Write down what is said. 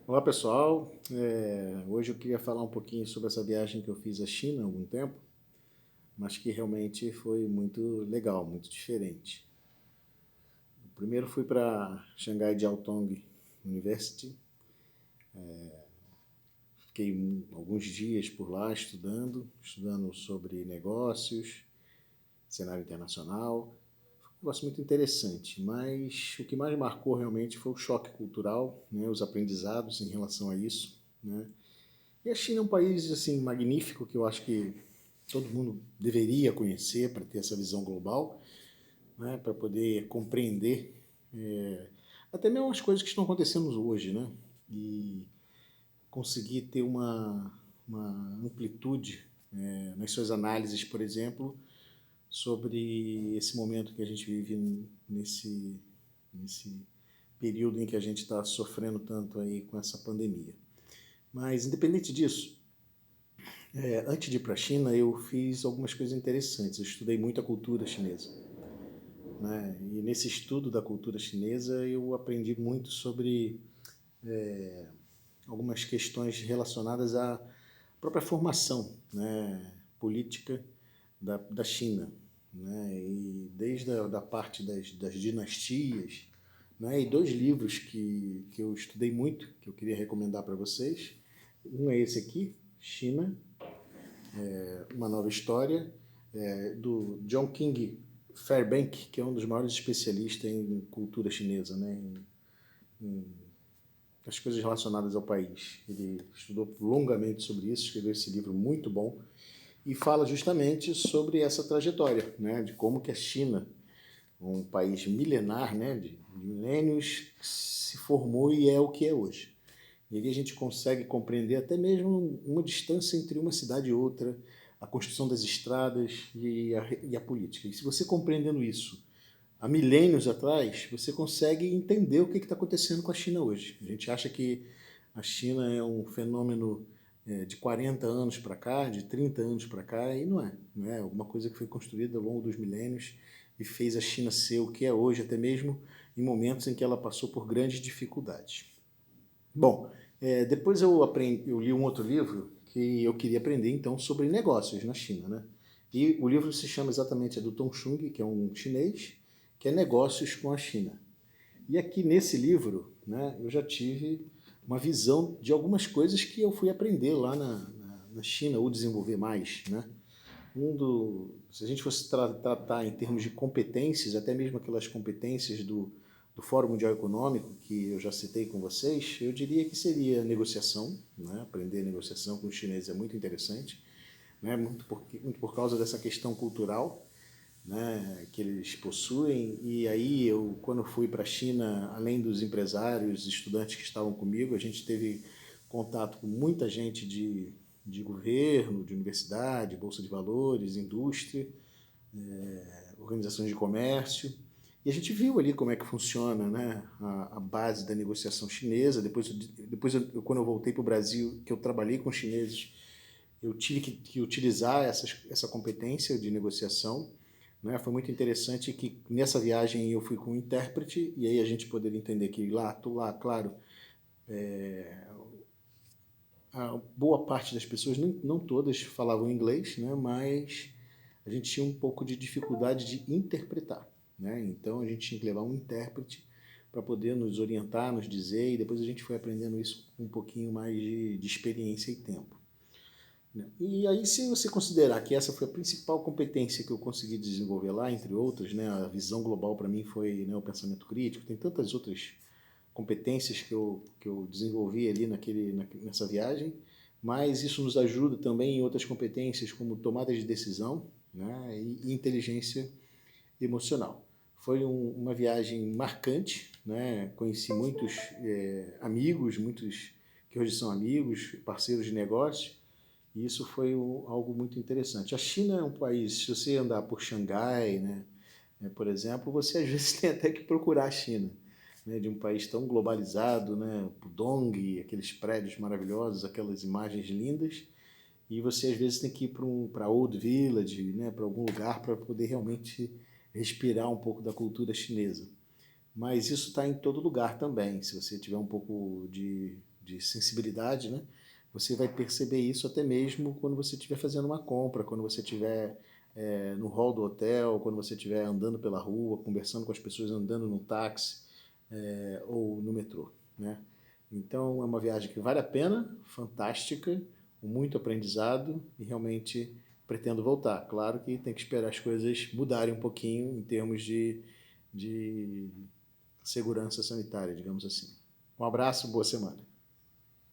Olá pessoal, hoje eu queria falar um pouquinho sobre essa viagem que eu fiz à China há algum tempo, mas que realmente foi muito legal, muito diferente. Primeiro fui para Shanghai Jiaotong University, fiquei alguns dias por lá estudando sobre negócios, cenário internacional. Foi um negócio muito interessante, mas o que mais marcou realmente foi o choque cultural, né, os aprendizados em relação a isso, né. E a China é um país assim magnífico que eu acho que todo mundo deveria conhecer para ter essa visão global, né, para poder compreender até mesmo as coisas que estão acontecendo hoje, né, e conseguir ter uma amplitude nas suas análises, por exemplo, sobre esse momento que a gente vive nesse período em que a gente está sofrendo tanto aí com essa pandemia. Mas independente disso, antes de ir para a China, eu fiz algumas coisas interessantes. Eu estudei muito a cultura chinesa, né? E nesse estudo da cultura chinesa, eu aprendi muito sobre algumas questões relacionadas à própria formação, né, política da China, né? E desde da parte das dinastias, né? E dois livros que eu estudei muito, que eu queria recomendar para vocês. Um é esse aqui, China, uma nova história, do John King Fairbank, que é um dos maiores especialistas em cultura chinesa, né, em as coisas relacionadas ao país. Ele estudou longamente sobre isso, escreveu esse livro muito bom e fala justamente sobre essa trajetória, né, de como que a China, um país milenar, né, de milênios, se formou e é o que é hoje. E ali a gente consegue compreender até mesmo uma distância entre uma cidade e outra, a construção das estradas e a política. E se você compreendendo isso há milênios atrás, você consegue entender o que está acontecendo com a China hoje. A gente acha que a China é um fenômeno de 40 anos para cá, de 30 anos para cá, e não é. Não é alguma coisa que foi construída ao longo dos milênios e fez a China ser o que é hoje, até mesmo em momentos em que ela passou por grandes dificuldades. Bom, depois eu li um outro livro que eu queria aprender então sobre negócios na China, né? E o livro se chama exatamente, é do Tom Chung, que é um chinês, que é Negócios com a China. E aqui nesse livro, né, eu já tive uma visão de algumas coisas que eu fui aprender lá na China, ou desenvolver mais, né? Se a gente fosse tratar em termos de competências, até mesmo aquelas competências do Fórum Mundial Econômico, que eu já citei com vocês, eu diria que seria negociação, né? Aprender negociação com os chineses é muito interessante, né? Muito por causa dessa questão cultural, né, que eles possuem. E aí eu, quando fui para a China, além dos empresários, estudantes que estavam comigo, a gente teve contato com muita gente de governo, de universidade, bolsa de valores, indústria, organizações de comércio. E a gente viu ali como é que funciona, né, a base da negociação chinesa. Quando eu voltei para o Brasil, que eu trabalhei com chineses, eu tive que utilizar essa competência de negociação. Né? Foi muito interessante que nessa viagem eu fui com um intérprete e aí a gente poderia entender que lá, claro, a boa parte das pessoas, não todas falavam inglês, né? Mas a gente tinha um pouco de dificuldade de interpretar. Né? Então a gente tinha que levar um intérprete para poder nos orientar, nos dizer, e depois a gente foi aprendendo isso com um pouquinho mais de experiência e tempo. Né? E aí, se você considerar que essa foi a principal competência que eu consegui desenvolver lá, entre outras, né, a visão global para mim foi, né, o pensamento crítico, tem tantas outras competências que eu desenvolvi ali nessa viagem, mas isso nos ajuda também em outras competências como tomada de decisão, né, e inteligência emocional. Foi uma viagem marcante, né, conheci muitos amigos, muitos que hoje são amigos, parceiros de negócio, e isso foi algo muito interessante. A China é um país, se você andar por Xangai, né, por exemplo, você às vezes tem até que procurar a China, né, de um país tão globalizado, né, Pudong, aqueles prédios maravilhosos, aquelas imagens lindas, e você às vezes tem que ir para Old Village, né, para algum lugar para poder realmente respirar um pouco da cultura chinesa. Mas isso está em todo lugar também. Se você tiver um pouco de sensibilidade, né? Você vai perceber isso até mesmo quando você estiver fazendo uma compra, quando você estiver no hall do hotel, quando você estiver andando pela rua, conversando com as pessoas, andando no táxi ou no metrô, né? Então é uma viagem que vale a pena, fantástica, com muito aprendizado e realmente pretendo voltar. Claro que tem que esperar as coisas mudarem um pouquinho em termos de segurança sanitária, digamos assim. Um abraço, boa semana.